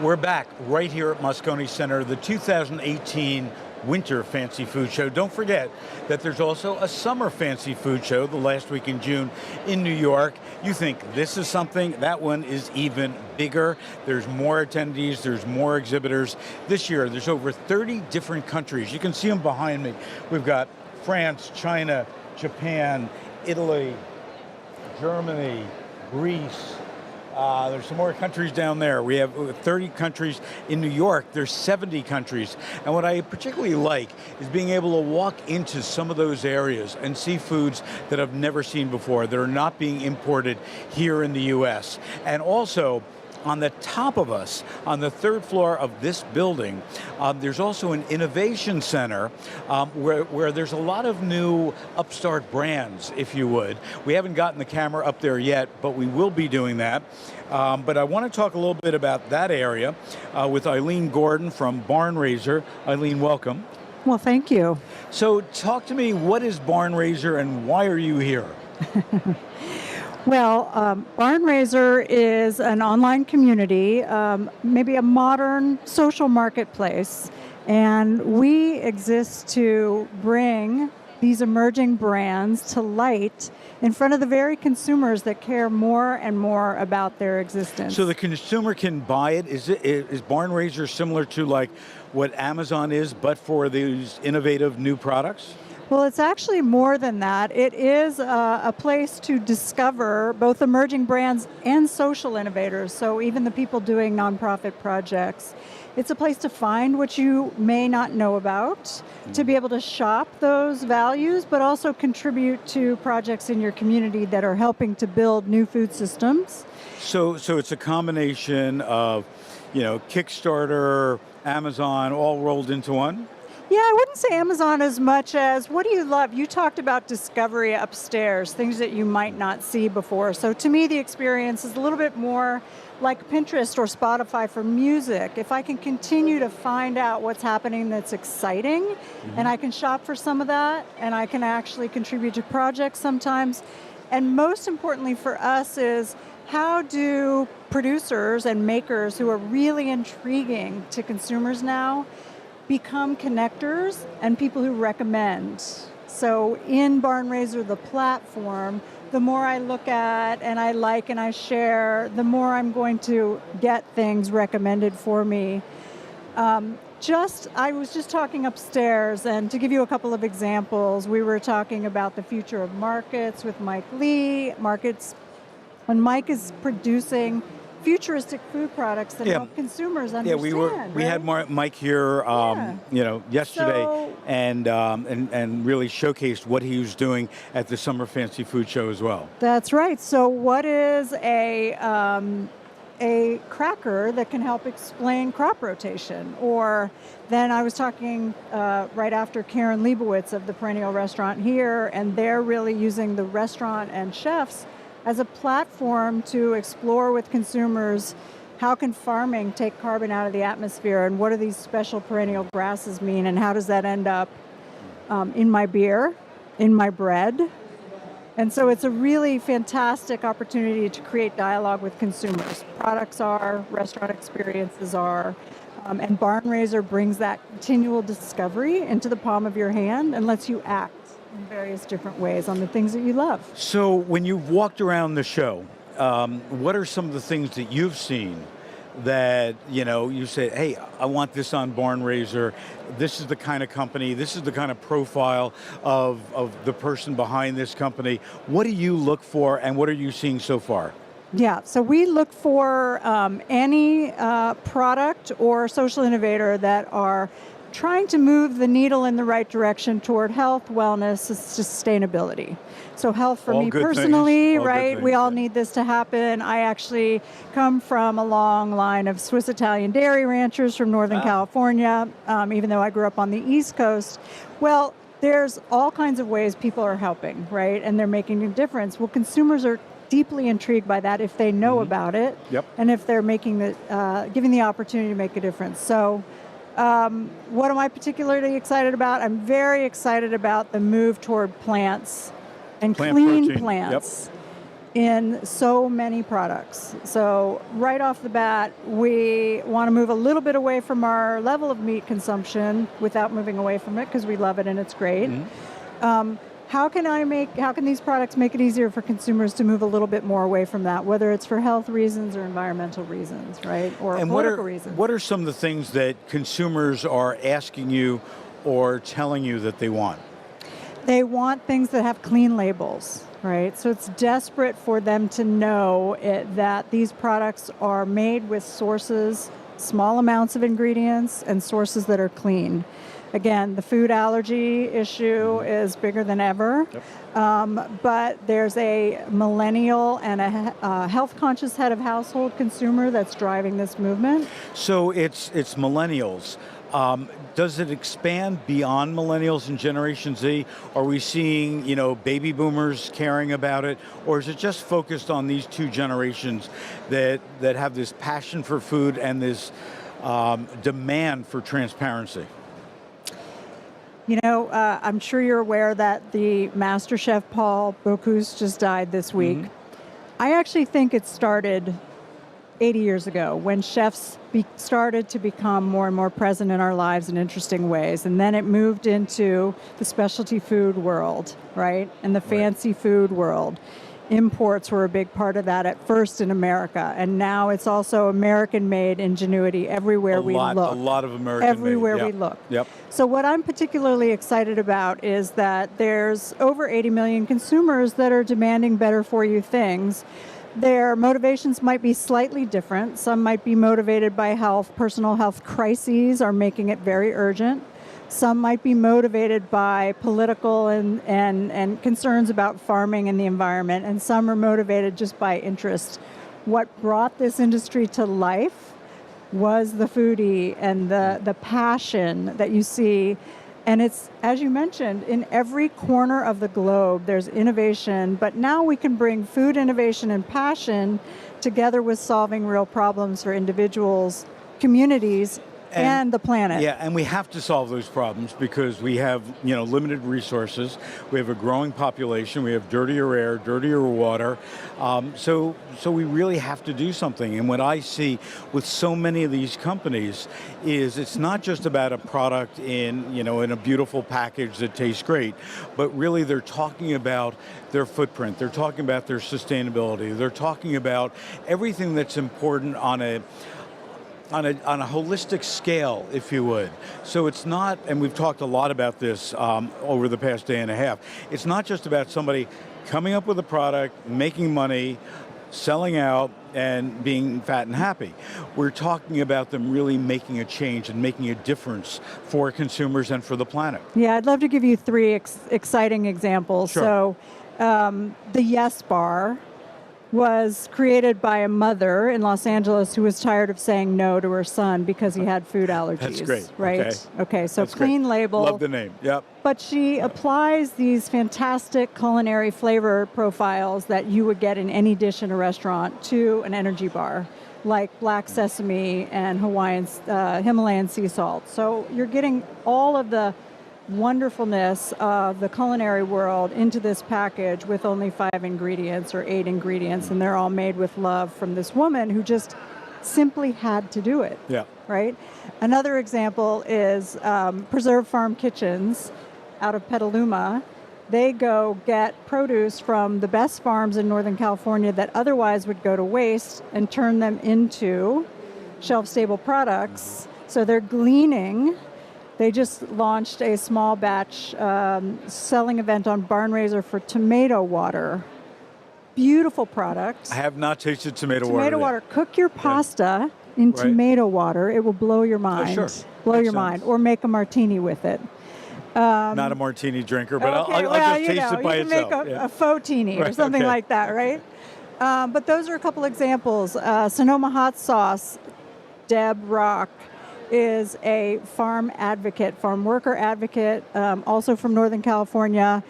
We're back right here at Moscone Center, the 2018 Winter Fancy Food Show. Don't forget that there's also a Summer Fancy Food Show the last week in June in New York. You think this is something, that one is even bigger. There's more attendees, there's more exhibitors. This year, there's over 30 different countries. You can see them behind me. We've got France, China, Japan, Italy, Germany, Greece. There's some more countries down there. We have 30 countries in New York. There's 70 countries. And what I particularly like is being able to walk into some of those areas and see foods that I've never seen before, that are not being imported here in the US. And also, on the top of us, on the third floor of this building, there's also an innovation center where there's a lot of new upstart brands, if you would. We haven't gotten the camera up there yet, but we will be doing that. But I want to talk a little bit about that area with Eileen Gordon from Barnraiser. Eileen, welcome. Well, thank you. So talk to me, what is Barnraiser and why are you here? Well, Barnraiser is an online community, maybe a modern social marketplace, and we exist to bring these emerging brands to light in front of the very consumers that care more and more about their existence. So the consumer can buy it. Is Barnraiser similar to like what Amazon is, but for these innovative new products? Well, it's actually more than that. It is a place to discover both emerging brands and social innovators, so even the people doing nonprofit projects. It's a place to find what you may not know about, to be able to shop those values, but also contribute to projects in your community that are helping to build new food systems. So it's a combination of, Kickstarter, Amazon, all rolled into one? Yeah, I wouldn't say Amazon as much as, what do you love? You talked about discovery upstairs, things that you might not see before. So to me, the experience is a little bit more like Pinterest or Spotify for music. If I can continue to find out what's happening that's exciting, and I can shop for some of that, and I can actually contribute to projects sometimes. And most importantly for us is, how do producers and makers who are really intriguing to consumers now become connectors and people who recommend? So in Barnraiser, the platform, the more I look at and I like and I share, the more I'm going to get things recommended for me. I was just talking upstairs, and to give you a couple of examples, we were talking about the future of markets with Mike Lee. When Mike is producing futuristic food products that help consumers understand. Yeah, we had Mike here, yesterday, and really showcased what he was doing at the Summer Fancy Food Show as well. That's right. So, what is a cracker that can help explain crop rotation? Or then I was talking right after Karen Leibowitz of the Perennial Restaurant here, and they're really using the restaurant and chefs as a platform to explore with consumers how can farming take carbon out of the atmosphere, and what do these special perennial grasses mean, and how does that end up in my beer, in my bread. And so it's a really fantastic opportunity to create dialogue with consumers. Products are, restaurant experiences are, and Barnraiser brings that continual discovery into the palm of your hand and lets you act in various different ways on the things that you love. So when you've walked around the show, what are some of the things that you've seen that, you say, hey, I want this on Barnraiser, this is the kind of company, this is the kind of profile of the person behind this company. What do you look for, and what are you seeing so far? Yeah, so we look for any product or social innovator that are trying to move the needle in the right direction toward health, wellness, sustainability. So health for me personally, right? We all need this to happen. I actually come from a long line of Swiss Italian dairy ranchers from Northern California, even though I grew up on the East Coast. Well, there's all kinds of ways people are helping, right? And they're making a difference. Well, consumers are deeply intrigued by that if they know about it, and if they're giving the opportunity to make a difference. So what am I particularly excited about? I'm very excited about the move toward plants and clean plants. in so many products. So right off the bat, we want to move a little bit away from our level of meat consumption without moving away from it because we love it and it's great. How can these products make it easier for consumers to move a little bit more away from that, whether it's for health reasons or environmental reasons, right? Or and political reasons. What are some of the things that consumers are asking you or telling you that they want? They want things that have clean labels, right? So it's desperate for them to know that these products are made with sources, small amounts of ingredients, and sources that are clean. Again, the food allergy issue is bigger than ever, but there's a millennial and a health-conscious head of household consumer that's driving this movement. So it's millennials. Does it expand beyond millennials and Generation Z? Are we seeing, baby boomers caring about it, or is it just focused on these two generations that have this passion for food and this demand for transparency? I'm sure you're aware that the Master Chef Paul Bocuse just died this week. I actually think it started 80 years ago when chefs started to become more and more present in our lives in interesting ways. And then it moved into the specialty food world, right? And the fancy food world. Imports were a big part of that at first in America. And now it's also American-made ingenuity everywhere we look. A lot of American-made. Everywhere we look. Yep. So what I'm particularly excited about is that there's over 80 million consumers that are demanding better for you things. Their motivations might be slightly different. Some might be motivated by health. Personal health crises are making it very urgent. Some might be motivated by political and concerns about farming and the environment, and some are motivated just by interest. What brought this industry to life was the foodie and the passion that you see. And it's, as you mentioned, in every corner of the globe, there's innovation, but now we can bring food innovation and passion together with solving real problems for individuals, communities, and the planet. Yeah, and we have to solve those problems because we have, limited resources. We have a growing population. We have dirtier air, dirtier water. So we really have to do something. And what I see with so many of these companies is it's not just about a product in a beautiful package that tastes great, but really they're talking about their footprint. They're talking about their sustainability. They're talking about everything that's important on a holistic scale, if you would. So it's not, and we've talked a lot about this over the past day and a half, it's not just about somebody coming up with a product, making money, selling out, and being fat and happy. We're talking about them really making a change and making a difference for consumers and for the planet. Yeah, I'd love to give you three exciting examples. Sure. So the Yes Bar was created by a mother in Los Angeles who was tired of saying no to her son because he had food allergies. That's great. Right? Okay, so That's clean great. label. Love the name, yep. But she applies these fantastic culinary flavor profiles that you would get in any dish in a restaurant to an energy bar, like black sesame and Himalayan sea salt. So you're getting all of the wonderfulness of the culinary world into this package with only 5 ingredients or 8 ingredients, and they're all made with love from this woman who just simply had to do it. Yeah. Right? Another example is Preserve Farm Kitchens out of Petaluma. They go get produce from the best farms in Northern California that otherwise would go to waste and turn them into shelf-stable products. So they're gleaning. They just launched a small batch selling event on Barnraiser for tomato water. Beautiful product. I have not tasted tomato water. Tomato water. Cook your pasta in tomato water. It will blow your mind. Oh, sure. Blow Makes your mind. Or make a martini with it. Not a martini drinker, but okay, I'll just taste it by itself. You can make a faux-tini or something like that, right? But those are a couple examples. Sonoma Hot Sauce, Deb Rock, is a farm advocate, farm worker advocate, also from Northern California,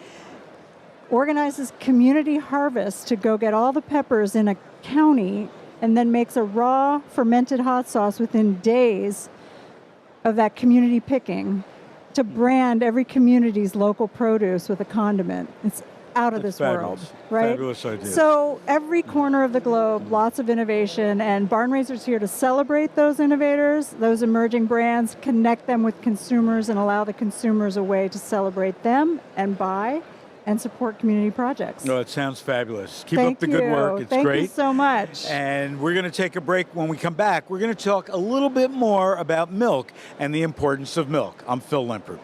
organizes community harvests to go get all the peppers in a county and then makes a raw fermented hot sauce within days of that community picking to brand every community's local produce with a condiment. It's out of this world, fabulous. right? Fabulous idea. So every corner of the globe, lots of innovation, and Barnraiser's here to celebrate those innovators, those emerging brands, connect them with consumers, and allow the consumers a way to celebrate them and buy and support community projects. No, it sounds fabulous. Keep Thank up the good work. It's Thank great. you so much. And we're going to take a break. When we come back, we're going to talk a little bit more about milk and the importance of milk. I'm Phil Lempert.